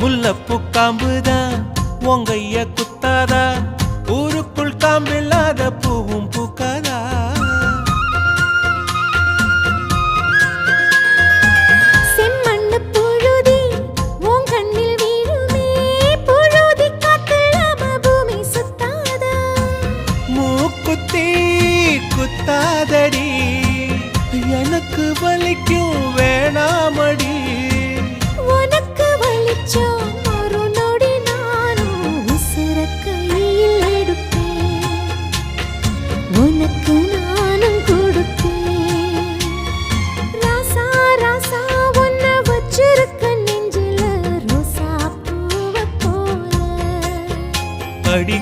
முல்லப்பூ காம்புதான் உங்கைய குத்தாதா, ஊருக்குள் காம்பில்லாத பூவும் பூக்காதா. செம்மண்ணு புழுதி உன் கண்ணில் வீழுமே, புழுதி காத்தில்லாம பூமி சுத்தாதா. மூக்குத்தி குத்தாதடி, எனக்கு வலிக்கும் வேணாமடி. உனக்கு வலிச்சோம் ஒரு நொடி நானும் உசுர கையில் எடுப்பேன், உனக்கு நானும் கொடுப்பேன். ராசா ராசா உன்னை வச்சிருக்க நெஞ்சில ரோசா பூவை போல. அடி